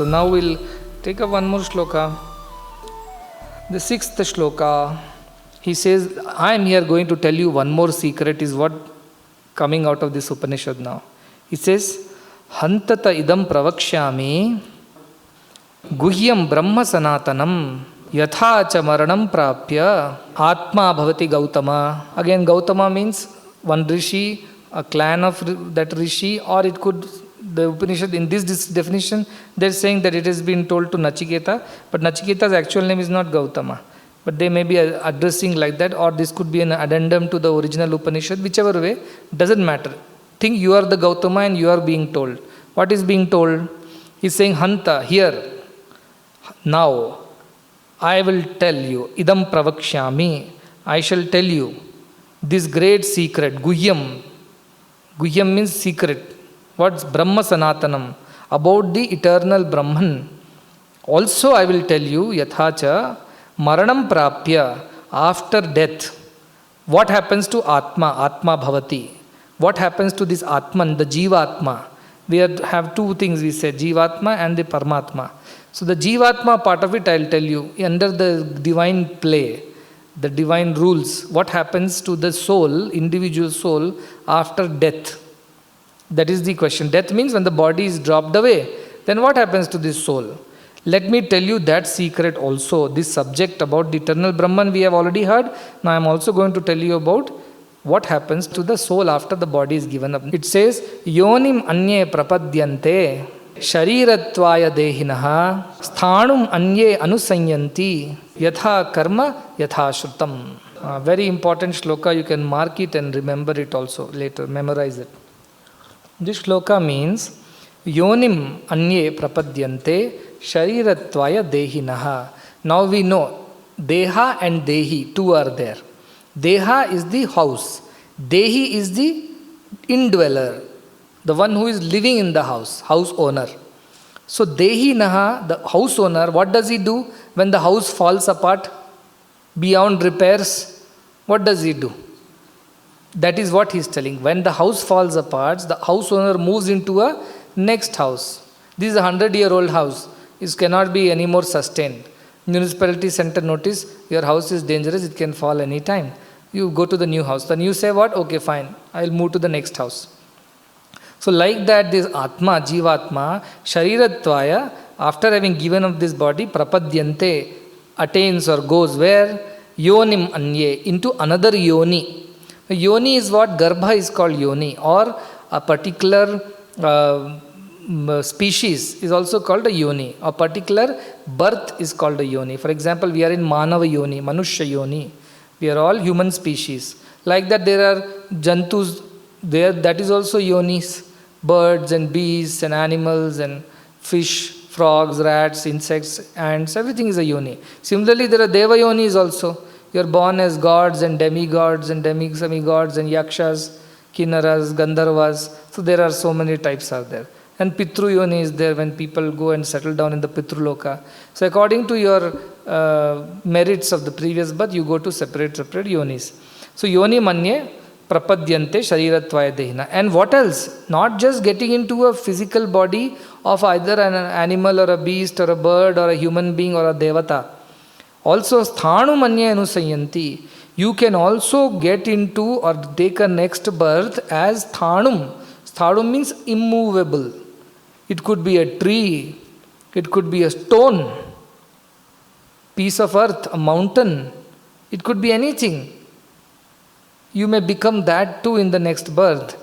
So now we'll take up one more shloka. The 6th shloka. He says, I am here going to tell you one more secret is what coming out of this Upanishad now. He says, Hantata idam pravakshyami guhyam brahma sanatanam yathāca maranam prapya ātmavīdyā Gautama. Again, Gautama means one rishi, a clan of that rishi, or it could, the Upanishad in this definition, they're saying that it has been told to Nachiketa, but Nachiketa's actual name is not Gautama. But they may be addressing like that, or this could be an addendum to the original Upanishad, whichever way, doesn't matter. Think you are the Gautama and you are being told. What is being told? He's saying, Hanta, here, now, I will tell you, idam pravakshyami, I shall tell you this great secret, guhyam. Guhyam means secret. What's Brahma Sanatanam? About the eternal Brahman. Also I will tell you, yathāca maranam prapya, after death, what happens to Atma, Atma bhavati? What happens to this Atman, the jivātman? We have two things we said, jivātman and the Paramatma. So the jivātman part of it I'll tell you, under the divine play, the divine rules, what happens to the soul, individual soul, after death. That is the question. Death means when the body is dropped away, then what happens to this soul? Let me tell you that secret also. This subject about the eternal Brahman we have already heard. Now I am also going to tell you about what happens to the soul after the body is given up. It says, Yonim anye prapadyante sharirattvaya dehinaha sthanum anye anusanyanti yathākarma yathāśrutam. Very important shloka. You can mark it and remember it also later. Memorize it. This shloka means Yonim anye prapadyante sharirattvaya dehinaha. Now we know Deha and Dehi, two are there. Deha is the house. Dehi is the indweller, the one who is living in the house owner. So Dehi Naha, the house owner, what does he do when the house falls apart beyond repairs? What does he do? That is what he is telling. When the house falls apart, the house owner moves into a next house. This is a 100-year-old house. It cannot be any more sustained. Municipality center notice, your house is dangerous, it can fall any time. You go to the new house. Then you say what? Okay, fine, I will move to the next house. So like that, this Atma, Jivātma, Sharirattvaya, after having given up this body, prapadyante, attains or goes where? Yonim anye, into another yoni. Yoni is what? Garbha is called yoni, or a particular species is also called a yoni. A particular birth is called a yoni. For example, we are in Manava yoni, Manushya yoni. We are all human species. Like that, there are jantus there, that is also yonis. Birds and bees and animals and fish, frogs, rats, insects, ants, everything is a yoni. Similarly, there are deva yonis also. You are born as gods and demigods and semi-gods and yakshas, kinnaras, gandharvas. So there are so many types are there. And Pitru Yoni is there when people go and settle down in the Pitruloka. So according to your merits of the previous birth, you go to separate yonis. So Yoni Manye Prapadyante Sharirattvaya Dehina. And what else? Not just getting into a physical body of either an animal or a beast or a bird or a human being or a devata. Also Sthanu Manye Anusayanti. You can also get into or take a next birth as Sthanum. Sthanum means immovable. It could be a tree, it could be a stone, piece of earth, a mountain, it could be anything. You may become that too in the next birth.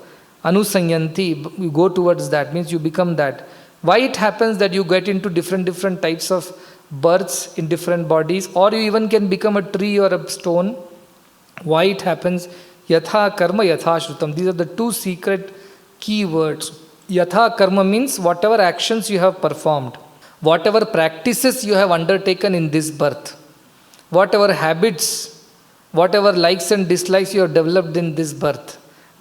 Anusanyanti, you go towards that, means you become that. Why it happens that you get into different types of births in different bodies, or you even can become a tree or a stone? Why it happens? Yathākarma, yathāśrutam. These are the two secret key words. Yathākarma means whatever actions you have performed, whatever practices you have undertaken in this birth, whatever habits, whatever likes and dislikes you have developed in this birth.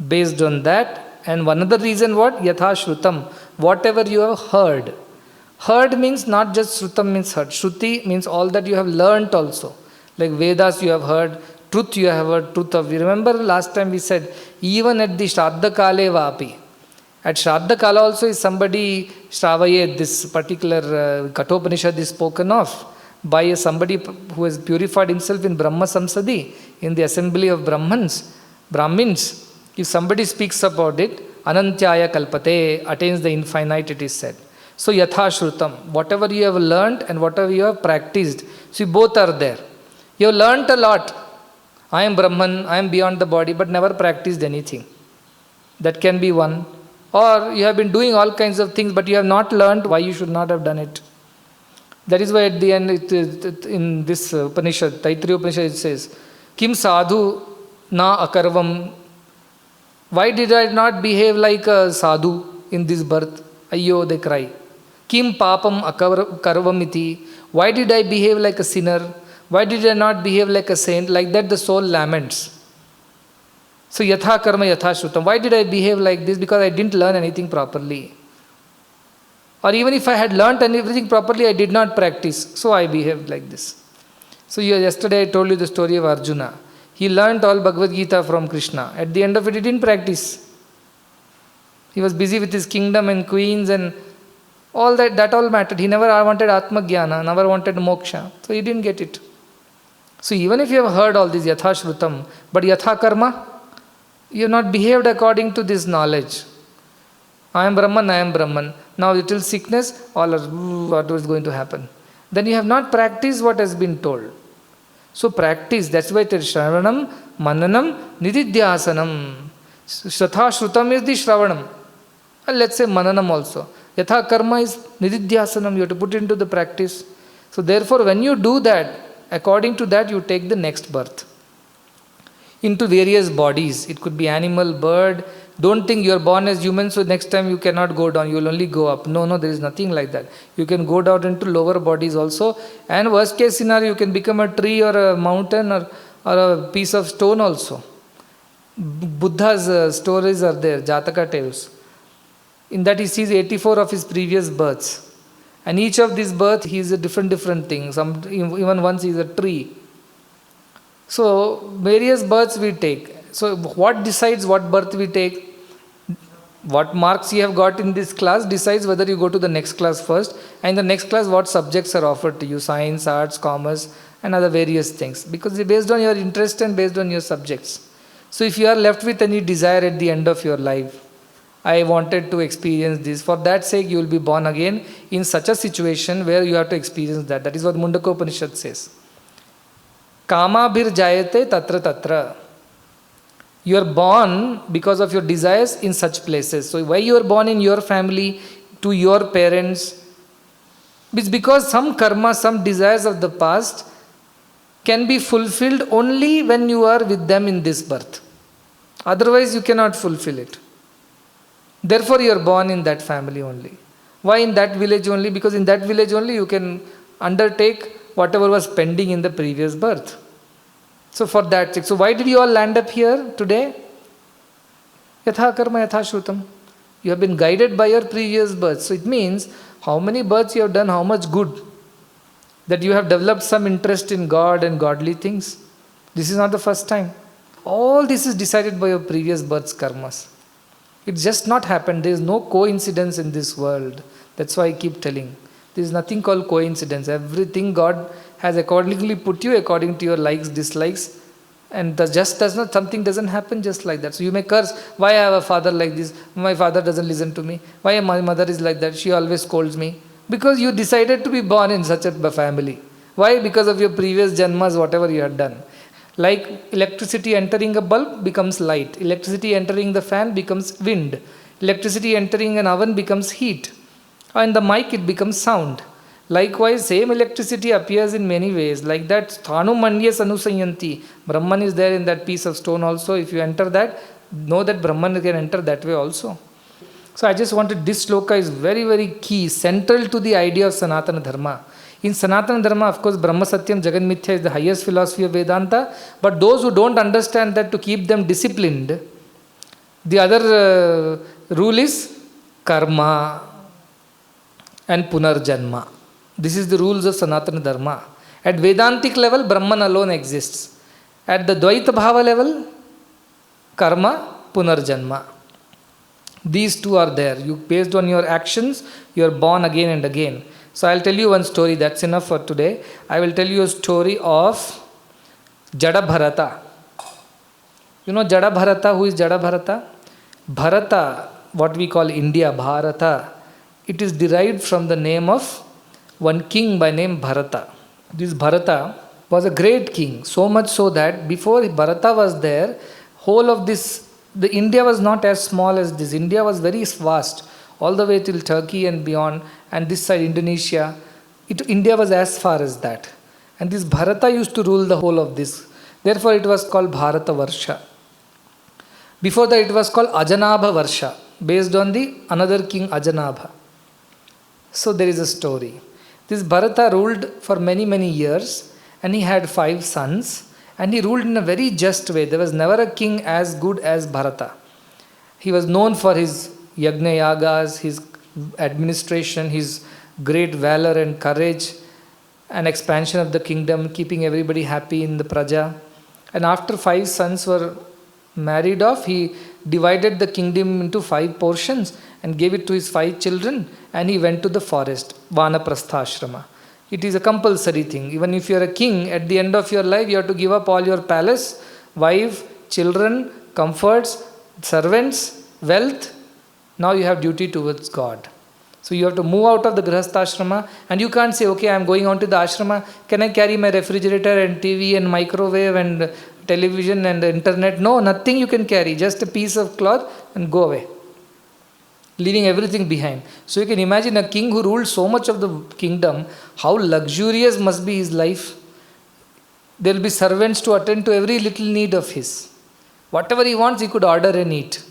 Based on that, and one other reason what? Yathāśrutam, whatever you have heard. Heard means not just Shrutam means heard. Shruti means all that you have learnt also. Like Vedas you have heard, truth you have heard, truth of. You remember last time we said, even at the Shraddha Kale Vapi, At Shraddha Kala also is somebody, Shravayet, this particular Kathopanishad is spoken of by somebody who has purified himself in Brahma Samsadi, in the assembly of Brahmins. If somebody speaks about it, Anantyaya Kalpate, attains the infinite, it is said. So yathāśrutam, whatever you have learned and whatever you have practiced, see, both are there. You have learnt a lot. I am Brahman, I am beyond the body, but never practiced anything. That can be one. Or you have been doing all kinds of things, but you have not learned why you should not have done it. That is why at the end, in this Upanishad, Taittiriya Upanishad, it says, Kim sadhu na akarvam. Why did I not behave like a sadhu in this birth? Ayyo, they cry. Kim papam akarvam iti. Why did I behave like a sinner? Why did I not behave like a saint? Like that the soul laments. So yathākarma yathāśrutam. Why did I behave like this? Because I didn't learn anything properly. Or even if I had learnt everything properly, I did not practice. So I behaved like this. So yesterday I told you the story of Arjuna. He learnt all Bhagavad Gita from Krishna. At the end of it, he didn't practice. He was busy with his kingdom and queens and all that. That all mattered. He never wanted ātmavidyā, never wanted moksha. So he didn't get it. So even if you have heard all this yathāśrutam, but yathākarma, you have not behaved according to this knowledge. I am Brahman, I am Brahman. Now little sickness, all are, what is going to happen? Then you have not practiced what has been told. So practice, that's why it is Shravanam, Mananam, Nididhyasanam. Yathāśrutam is the Shravanam. And let's say Mananam also. Yathākarma is Nididhyasanam, you have to put into the practice. So therefore when you do that, according to that you take the next birth. Into various bodies. It could be animal, bird. Don't think you are born as human, so next time you cannot go down, you will only go up. No, there is nothing like that. You can go down into lower bodies also. And worst case scenario, you can become a tree or a mountain or a piece of stone also. Buddha's stories are there, Jataka tales. In that he sees 84 of his previous births. And each of these births, he is a different thing. Even once he is a tree. So various births we take. So what decides what birth we take? What marks you have got in this class decides whether you go to the next class first. And in the next class what subjects are offered to you. Science, arts, commerce and other various things. Because it's based on your interest and based on your subjects. So if you are left with any desire at the end of your life, I wanted to experience this. For that sake you will be born again in such a situation where you have to experience that. That is what Mundakopanishad says. Kāmābhir jayate tatra tatra. You are born because of your desires in such places. So why you are born in your family, to your parents? It's because some karma, some desires of the past can be fulfilled only when you are with them in this birth. Otherwise you cannot fulfill it. Therefore you are born in that family only. Why in that village only? Because in that village only you can undertake whatever was pending in the previous birth. So for that sake. So why did you all land up here today? Yathākarma yathāśrutam. You have been guided by your previous births. So it means how many births you have done, how much good. That you have developed some interest in God and godly things. This is not the first time. All this is decided by your previous birth's karmas. It's just not happened. There is no coincidence in this world. That's why I keep telling. There is nothing called coincidence. Everything God has accordingly put you according to your likes, dislikes. And something doesn't happen just like that. So you may curse, why I have a father like this? My father doesn't listen to me. Why my mother is like that? She always scolds me. Because you decided to be born in such a family. Why? Because of your previous janmas, whatever you had done. Like electricity entering a bulb becomes light. Electricity entering the fan becomes wind. Electricity entering an oven becomes heat. And the mic, it becomes sound. Likewise, same electricity appears in many ways. Like that, sthanu mandyas anusayanti. Brahman is there in that piece of stone also. If you enter that, know that Brahman can enter that way also. So I just wanted, this shloka is very, very key, central to the idea of sanātana dharma. In sanātana dharma, of course, Brahma Satyam Jagat Mithya is the highest philosophy of Vedanta. But those who don't understand that, to keep them disciplined, the other rule is karma and punarjanma. This is the rules of sanātana dharma. At Vedantic level, Brahman alone exists. At the Dvaita Bhava level, karma, punarjanma. These two are there. Based on your actions, you are born again and again. So I'll tell you one story. That's enough for today. I will tell you a story of Jada Bharata. You know Jada Bharata? Who is Jada Bharata? Bharata, what we call India, Bharata, it is derived from the name of one king by name Bharata. This Bharata was a great king, so much so that before Bharata was there, whole of this, the India was not as small as this. India was very vast, all the way till Turkey and beyond, and this side Indonesia. India was as far as that. And this Bharata used to rule the whole of this. Therefore it was called Bharata Varsha. Before that it was called Ajanabha Varsha, based on the another king Ajanabha. So there is a story. This Bharata ruled for many, many years, and he had 5 sons, and he ruled in a very just way. There was never a king as good as Bharata. He was known for his yagna yagas, his administration, his great valor and courage, and expansion of the kingdom, keeping everybody happy in the praja. And after 5 sons were married off, he divided the kingdom into 5 portions and gave it to his 5 children, and he went to the forest, Vanaprastha ashrama. It is a compulsory thing. Even if you are a king, at the end of your life, you have to give up all your palace, wife, children, comforts, servants, wealth. Now you have duty towards God. So you have to move out of the Grihastha ashrama, and you can't say, okay, I am going on to the ashrama. Can I carry my refrigerator and TV and microwave and television and internet? No, nothing you can carry. Just a piece of cloth and go away, leaving everything behind. So you can imagine a king who ruled so much of the kingdom, how luxurious must be his life. There will be servants to attend to every little need of his. Whatever he wants, he could order and eat.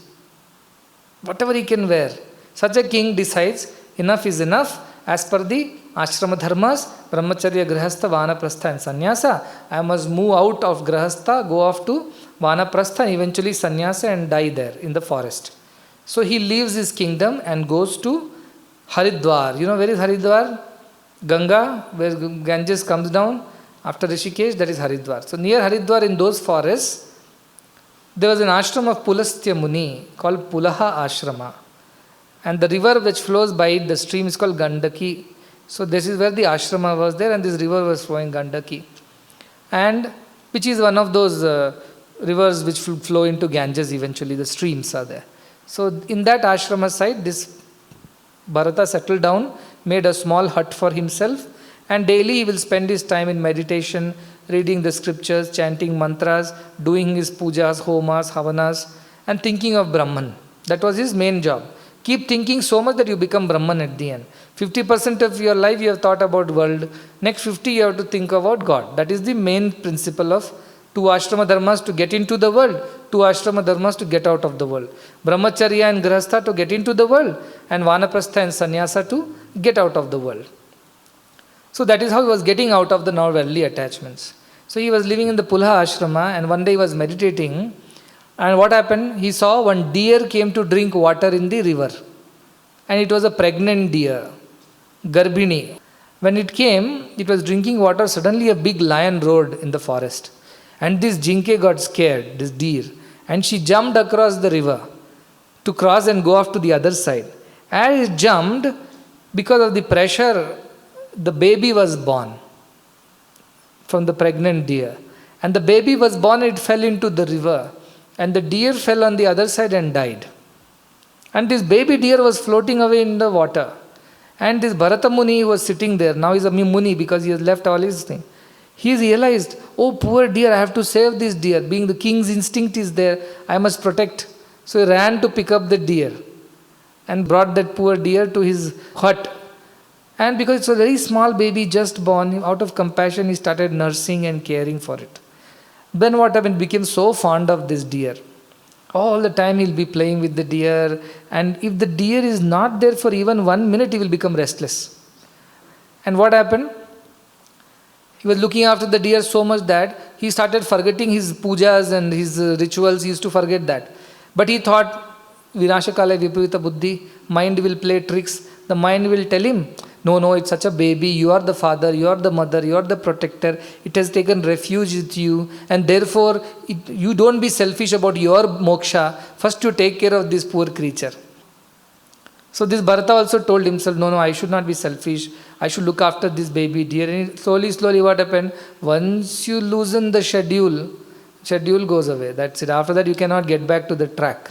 Whatever he can wear. Such a king decides, enough is enough. As per the ashrama dharmas, brahmacharya, grihastha, vanaprastha and sannyasa, I must move out of grihastha, go off to vanaprastha and eventually sannyasa and die there in the forest. So he leaves his kingdom and goes to Haridwar. You know where is Haridwar? Ganga, where Ganges comes down after Rishikesh, that is Haridwar. So near Haridwar in those forests, there was an ashram of Pulastya Muni called Pulaha Ashrama. And the river which flows by it, the stream is called Gandaki. So this is where the ashrama was there, and this river was flowing Gandaki. And which is one of those rivers which flow into Ganges eventually, the streams are there. So in that ashrama side, this Bharata settled down, made a small hut for himself, and daily he will spend his time in meditation, reading the scriptures, chanting mantras, doing his pujas, homas, havanas, and thinking of Brahman. That was his main job. Keep thinking so much that you become Brahman at the end. 50% of your life you have thought about world. Next 50 you have to think about God. That is the main principle of 2 ashrama dharmas to get into the world, 2 ashrama dharmas to get out of the world. Brahmacharya and Grihastha to get into the world, and Vanaprastha and Sannyasa to get out of the world. So that is how he was getting out of the now worldly attachments. So he was living in the Pulaha ashrama, and one day he was meditating, and what happened? He saw one deer came to drink water in the river, and it was a pregnant deer, Garbhini. When it came, it was drinking water. Suddenly a big lion roared in the forest. And this jinke got scared, this deer, and she jumped across the river to cross and go off to the other side. As it jumped, because of the pressure, the baby was born from the pregnant deer. And the baby was born, it fell into the river. And the deer fell on the other side and died. And this baby deer was floating away in the water. And this Bharata Muni was sitting there. Now he is a Muni because he has left all his thing. He realized, oh poor deer, I have to save this deer. Being the king's instinct is there, I must protect. So he ran to pick up the deer and brought that poor deer to his hut. And because it's a very small baby just born, out of compassion he started nursing and caring for it. Then what happened? He became so fond of this deer. All the time he'll be playing with the deer, and if the deer is not there for even 1 minute, he will become restless. And what happened? He was looking after the deer so much that he started forgetting his pujas and his rituals. He used to forget that. But he thought, Vinashakale Viparita Buddhi, mind will play tricks. The mind will tell him, no, it's such a baby, you are the father, you are the mother, you are the protector, it has taken refuge with you, and therefore you don't be selfish about your moksha, first you take care of this poor creature. So this Bharata also told himself, no, I should not be selfish. I should look after this baby deer. And slowly what happened? Once you loosen the schedule goes away. That's it. After that, you cannot get back to the track.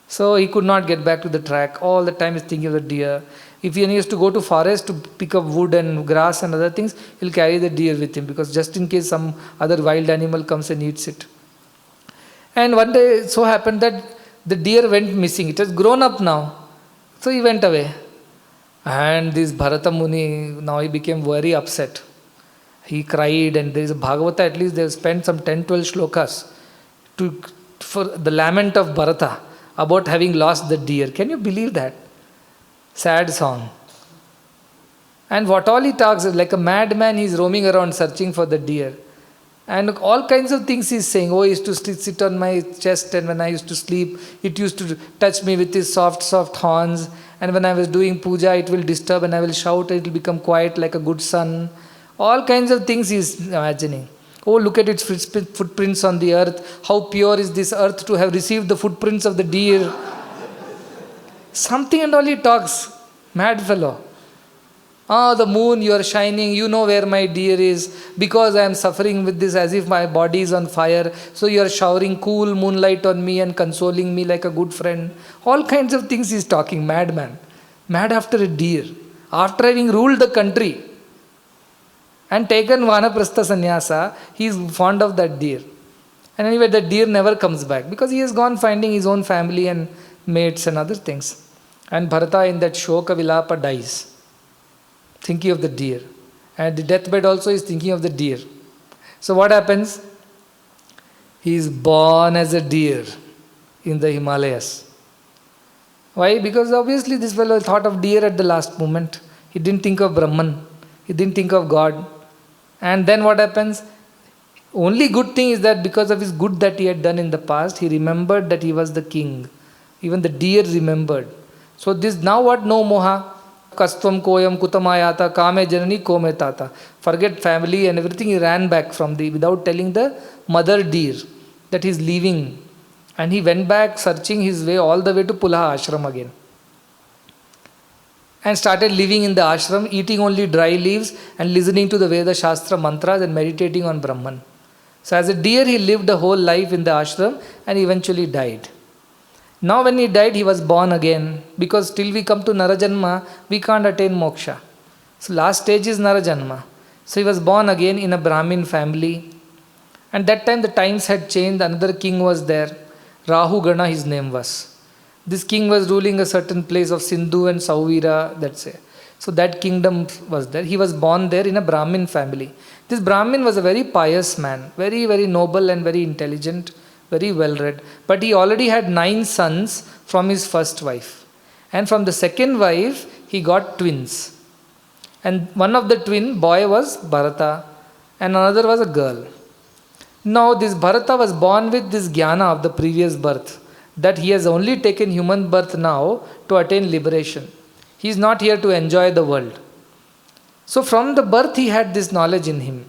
So he could not get back to the track. All the time he's thinking of the deer. If he used to go to forest to pick up wood and grass and other things, he'll carry the deer with him, because just in case some other wild animal comes and eats it. And one day it so happened that the deer went missing. It has grown up now. So he went away. And this Bharata Muni, now he became very upset. He cried, and there is a Bhagavata, at least they have spent some 10-12 shlokas for the lament of Bharata about having lost the deer. Can you believe that? Sad song. And what all he talks is like a madman, he's roaming around searching for the deer. And all kinds of things he's saying. Oh, he used to sit on my chest, and when I used to sleep, it used to touch me with his soft horns. And when I was doing puja, it will disturb, and I will shout, it will become quiet like a good son. All kinds of things he's imagining. Oh, look at its footprints on the earth. How pure is this earth to have received the footprints of the deer. Something and all he talks. Mad fellow. Ah, the moon, you are shining, you know where my deer is, because I am suffering with this as if my body is on fire. So you are showering cool moonlight on me and consoling me like a good friend. All kinds of things he is talking, madman. Mad after a deer. After having ruled the country and taken Vanaprastha sannyasa, he is fond of that deer. And anyway, that deer never comes back, because he has gone finding his own family and mates and other things. And Bharata in that Shoka Vilapa dies, thinking of the deer. And the deathbed also is thinking of the deer. So what happens? He is born as a deer in the Himalayas. Why? Because obviously this fellow thought of deer at the last moment. He didn't think of Brahman. He didn't think of God. And then what happens? Only good thing is that because of his good that he had done in the past, he remembered that he was the king. Even the deer remembered. So this now what? No moha. Kastvam koyam kutamayata kame janani kome tata. Forget family and everything. He ran back from without telling the mother deer that he is leaving. And he went back searching his way all the way to Pulaha ashram again. And started living in the ashram, eating only dry leaves and listening to the Veda Shastra mantras and meditating on Brahman. So as a deer, he lived a whole life in the ashram and eventually died. Now when he died, he was born again, because till we come to Narajanma, we can't attain moksha. So last stage is Narajanma. So he was born again in a Brahmin family. And that time the times had changed, another king was there. Rahu Gana his name was. This king was ruling a certain place of Sindhu and Sauvira, that's it. So that kingdom was there. He was born there in a Brahmin family. This Brahmin was a very pious man, very, very noble and very intelligent, very well read. But he already had 9 sons from his first wife. And from the second wife, he got twins. And one of the twin boy was Bharata and another was a girl. Now this Bharata was born with this jnana of the previous birth, that he has only taken human birth now to attain liberation. He is not here to enjoy the world. So from the birth he had this knowledge in him.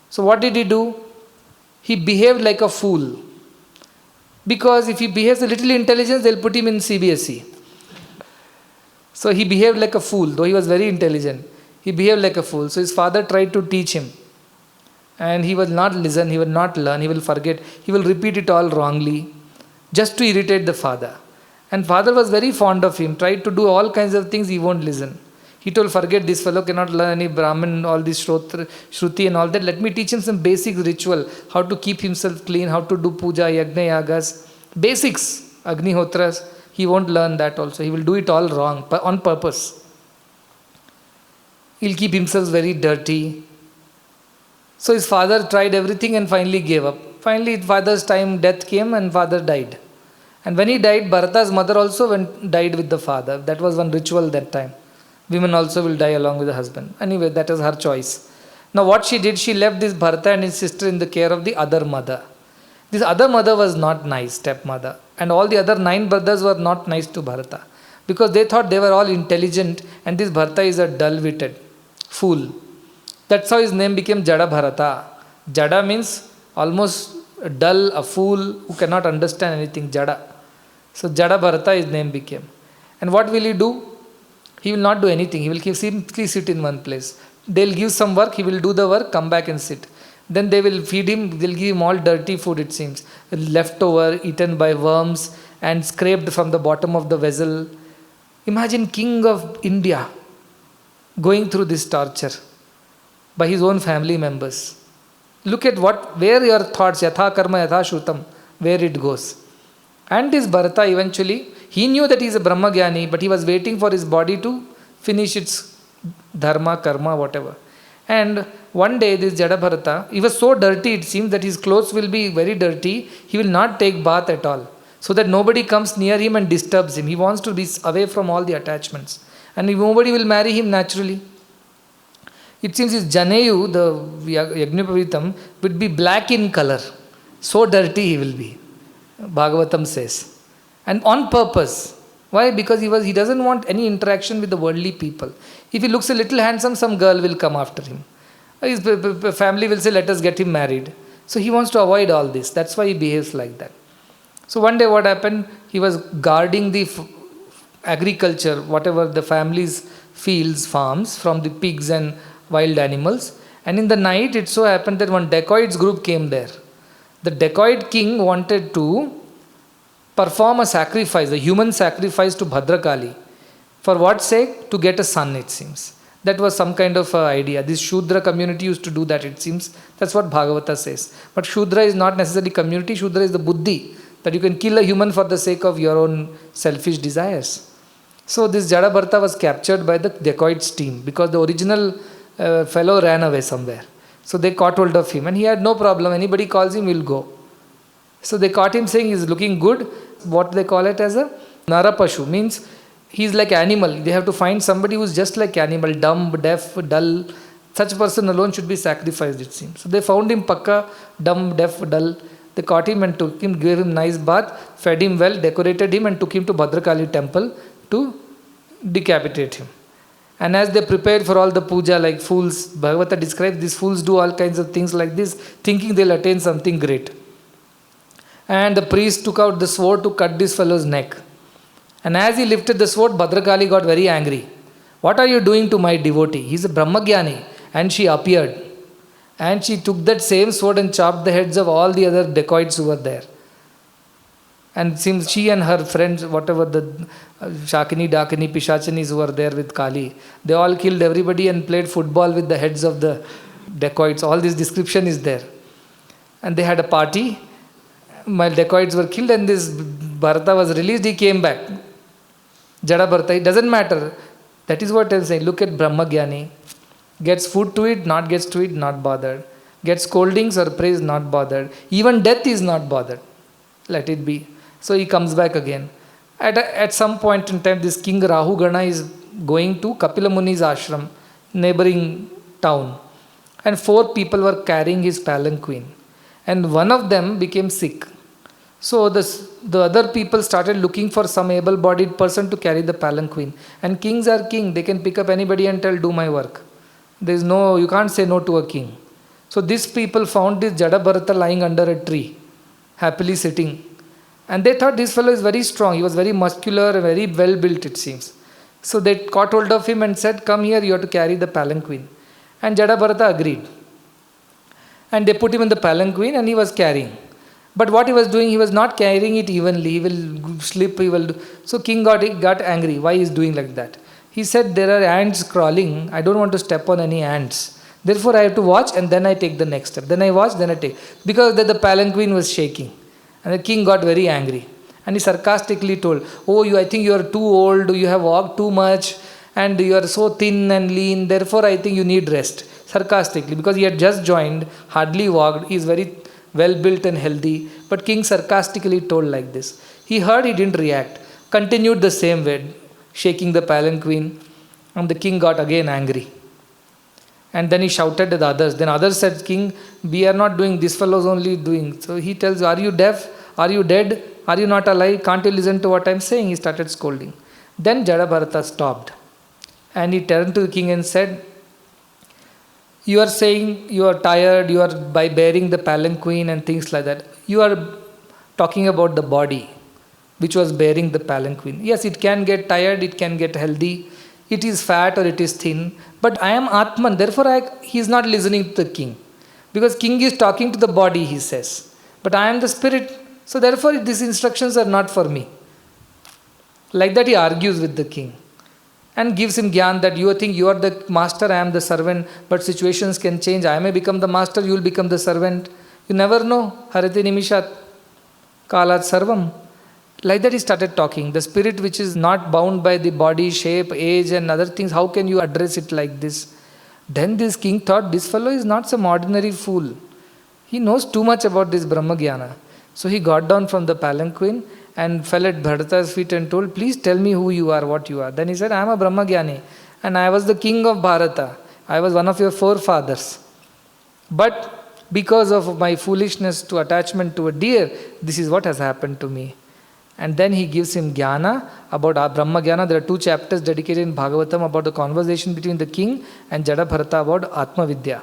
So what did he do? He behaved like a fool. Because if he behaves a little intelligence, they'll put him in CBSE. So he behaved like a fool, though he was very intelligent. He behaved like a fool. So his father tried to teach him. And he will not listen, he will not learn, he will forget. He will repeat it all wrongly, just to irritate the father. And father was very fond of him, tried to do all kinds of things, he won't listen. He told, forget, this fellow cannot learn any Brahman, all this Shruti and all that. Let me teach him some basic ritual, how to keep himself clean, how to do puja, yajna, yagas, basics, agnihotras. He won't learn that also. He will do it all wrong, on purpose. He'll keep himself very dirty. So his father tried everything and finally gave up. Finally, father's time, death came and father died. And when he died, Bharata's mother also died with the father. That was one ritual that time. Women also will die along with the husband. Anyway, that is her choice. Now what she did, she left this Bharata and his sister in the care of the other mother. This other mother was not nice, stepmother. And all the other 9 brothers were not nice to Bharata. Because they thought they were all intelligent and this Bharata is a dull-witted fool. That's how his name became Jada Bharata. Jada means almost a dull, a fool who cannot understand anything, Jada. So Jada Bharata his name became. And what will he do? He will not do anything. He will simply sit in one place. They'll give some work, he will do the work, come back and sit. Then they will feed him, they'll give him all dirty food, it seems. Leftover, eaten by worms and scraped from the bottom of the vessel. Imagine King of India going through this torture by his own family members. Look at where your thoughts, yathākarma, yathāśrutam, where it goes. And this Bharata eventually, he knew that he is a Brahmagyani, but he was waiting for his body to finish its dharma, karma, whatever. And one day this Jada Bharata, he was so dirty, it seems that his clothes will be very dirty. He will not take bath at all, so that nobody comes near him and disturbs him. He wants to be away from all the attachments. And nobody will marry him naturally. It seems his Janeyu, the Yajnapavitam, would be black in color. So dirty he will be, Bhagavatam says. And on purpose. Why? Because he doesn't want any interaction with the worldly people. If he looks a little handsome, some girl will come after him. His family will say, let us get him married. So he wants to avoid all this. That's why he behaves like that. So one day what happened, he was guarding the agriculture, whatever the family's fields, farms, from the pigs and wild animals. And in the night, it so happened that one dacoits group came there. The dacoit king wanted to perform a sacrifice, a human sacrifice to Bhadrakali. For what sake? To get a son, it seems. That was some kind of idea. This Shudra community used to do that, it seems. That's what Bhagavata says. But Shudra is not necessarily community. Shudra is the buddhi, that you can kill a human for the sake of your own selfish desires. So this Jada Bharata was captured by the dacoits team because the original fellow ran away somewhere. So they caught hold of him and he had no problem. Anybody calls him, he'll go. So they caught him saying he's looking good. What they call it as a narapashu, means he's like animal. They have to find somebody who's just like animal, dumb, deaf, dull. Such person alone should be sacrificed, it seems. So they found him pakka, dumb, deaf, dull. They caught him and took him, gave him nice bath, fed him well, decorated him and took him to Bhadrakali temple to decapitate him. And as they prepared for all the puja like fools, Bhagavata describes these fools do all kinds of things like this, thinking they'll attain something great. And the priest took out the sword to cut this fellow's neck. And as he lifted the sword, Bhadrakali got very angry. What are you doing to my devotee? He's a Brahmagyani. And she appeared. And she took that same sword and chopped the heads of all the other dacoits who were there. And since she and her friends, whatever the Shakini, Dakini, Pishachanis who were there with Kali, they all killed everybody and played football with the heads of the dacoits. All this description is there. And they had a party. My dacoits were killed and this Bharata was released, he came back. Jada Bharata, it doesn't matter. That is what I'm saying. Look at Brahmagyani. Gets food to eat, not gets to eat, not bothered. Gets scoldings or praise, not bothered. Even death is not bothered. Let it be. So he comes back again. At some point in time, this King Rahu Gana is going to Kapila Muni's ashram, neighboring town. And 4 people were carrying his palanquin. And one of them became sick. So the other people started looking for some able-bodied person to carry the palanquin. And kings are king. They can pick up anybody and tell, do my work. You can't say no to a king. So these people found this Jada Bharata lying under a tree, happily sitting. And they thought this fellow is very strong. He was very muscular, very well built, it seems. So they caught hold of him and said, come here, you have to carry the palanquin. And Jada Bharata agreed. And they put him in the palanquin and he was carrying. But what he was doing, he was not carrying it evenly. He will slip, So king got angry. Why he is doing like that? He said, there are ants crawling. I don't want to step on any ants. Therefore, I have to watch and then I take the next step. Then I watch, then I take. Because the palanquin was shaking. And the king got very angry. And he sarcastically told, I think you are too old, you have walked too much, and you are so thin and lean. Therefore, I think you need rest. Sarcastically, because he had just joined, hardly walked. He is very well built and healthy. But king sarcastically told like this. He heard, he didn't react. Continued the same way, shaking the palanquin. And the king got again angry. And then he shouted at the others. Then others said, King, we are not doing, this fellow is only doing. So he tells, are you deaf? Are you dead? Are you not alive? Can't you listen to what I am saying? He started scolding. Then Jada Bharata stopped. And he turned to the king and said, you are saying you are tired, you are by bearing the palanquin and things like that. You are talking about the body, which was bearing the palanquin. Yes, it can get tired, it can get healthy. it is fat or it is thin, but I am Atman, therefore he is not listening to the king. Because king is talking to the body, he says. But I am the spirit, so therefore these instructions are not for me. Like that he argues with the king and gives him gyan that you think you are the master, I am the servant, but situations can change. I may become the master, you will become the servant. You never know. Harati nimishat kalat sarvam. Like that he started talking. The spirit which is not bound by the body, shape, age and other things, how can you address it like this? Then this king thought, this fellow is not some ordinary fool. He knows too much about this Brahma Jnana. So he got down from the palanquin and fell at Bharata's feet and told, please tell me who you are, what you are. Then he said, I am a Brahma Jnani and I was the king of Bharata. I was one of your forefathers. But because of my foolishness to attachment to a deer, this is what has happened to me. And then he gives him jnana about our Brahma Jnana. There are 2 chapters dedicated in Bhagavatam about the conversation between the king and Jada Bharata about ātmavidyā.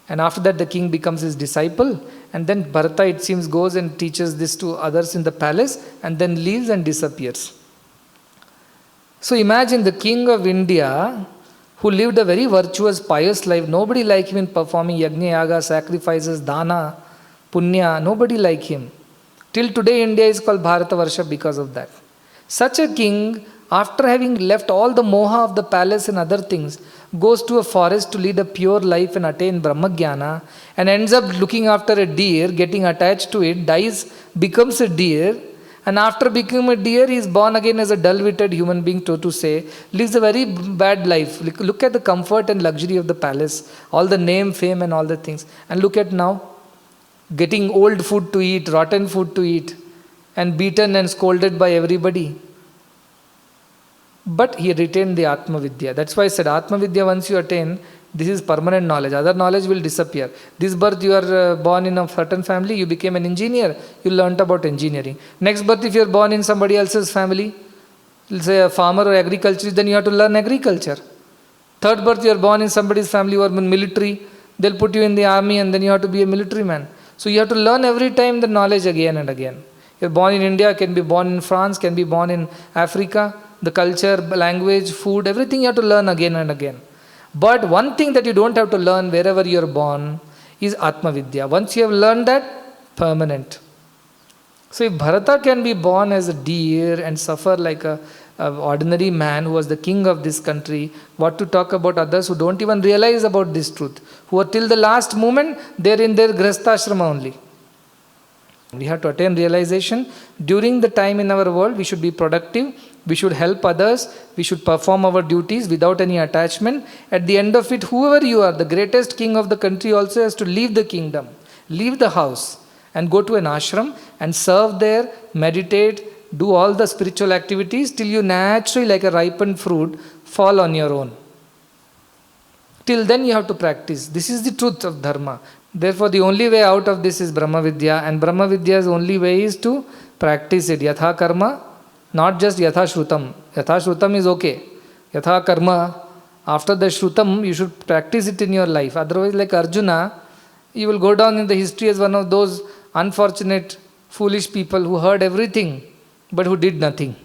And after that the king becomes his disciple, and then Bharata, it seems, goes and teaches this to others in the palace and then leaves and disappears. So imagine the king of India who lived a very virtuous, pious life. Nobody like him in performing yajna, yaga, sacrifices, dana, punya. Nobody like him. Till today India is called Bharata Varsha because of that. Such a king, after having left all the moha of the palace and other things, goes to a forest to lead a pure life and attain Brahma Jnana, and ends up looking after a deer, getting attached to it, dies, becomes a deer, and after becoming a deer, he is born again as a dull-witted human being, so to say, lives a very bad life. Look at the comfort and luxury of the palace, all the name, fame and all the things. And look at now, getting old food to eat, rotten food to eat, and beaten and scolded by everybody. But he retained the ātmavidyā. That's why I said ātmavidyā, once you attain, this is permanent knowledge. Other knowledge will disappear. This birth you are born in a certain family, you became an engineer, you learnt about engineering. Next birth if you are born in somebody else's family, say a farmer or agriculturist, then you have to learn agriculture. Third birth you are born in somebody's family who are in military, they'll put you in the army and then you have to be a military man. So you have to learn every time the knowledge again and again. You're born in India, can be born in France, can be born in Africa. The culture, language, food, everything you have to learn again and again. But one thing that you don't have to learn wherever you are born is ātmavidyā. Once you have learned that, permanent. So if Bharata can be born as a deer and suffer like a ordinary man who was the king of this country, what to talk about others who don't even realize about this truth, who are till the last moment, they're in their grihasthashrama only. We have to attain realization. During the time in our world, we should be productive, we should help others, we should perform our duties without any attachment. At the end of it, whoever you are, the greatest king of the country also has to leave the kingdom, leave the house and go to an ashram and serve there, meditate, do all the spiritual activities till you naturally, like a ripened fruit, fall on your own. Till then you have to practice. This is the truth of dharma. Therefore, the only way out of this is Brahmavidyā, and Brahmavidya's only way is to practice it. Yathākarma, not just yathāśrutam. Yathāśrutam is okay. Yathākarma, after the Shrutam, you should practice it in your life. Otherwise, like Arjuna, you will go down in the history as one of those unfortunate, foolish people who heard everything, but who did nothing.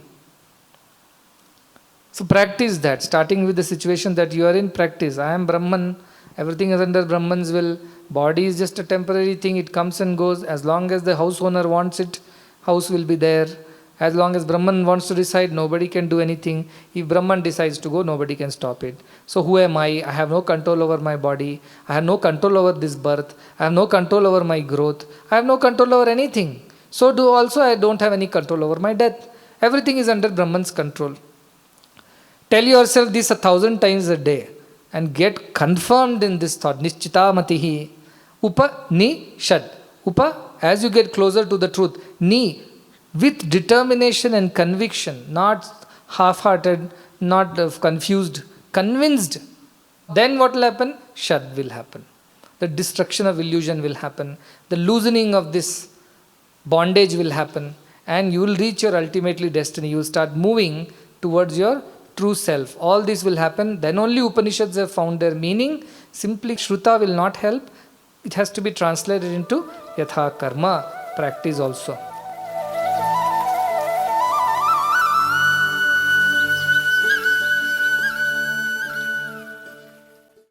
So practice that, starting with the situation that you are in, practice. I am Brahman, everything is under Brahman's will. Body is just a temporary thing, it comes and goes. As long as the house owner wants it, house will be there. As long as Brahman wants to decide, nobody can do anything. If Brahman decides to go, nobody can stop it. So who am I? I have no control over my body. I have no control over this birth. I have no control over my growth. I have no control over anything. So also I don't have any control over my death. Everything is under Brahman's control. Tell yourself this 1,000 times a day and get confirmed in this thought. Nischita matihi. Upa, ni, shad. Upa, as you get closer to the truth. Ni, with determination and conviction, not half-hearted, not confused, convinced. Then what will happen? Shad will happen. The destruction of illusion will happen. The loosening of this bondage will happen. And you will reach your ultimately destiny. You will start moving towards your true self. All this will happen. Then only Upanishads have found their meaning. Simply Shruta will not help. It has to be translated into yathākarma, practice also.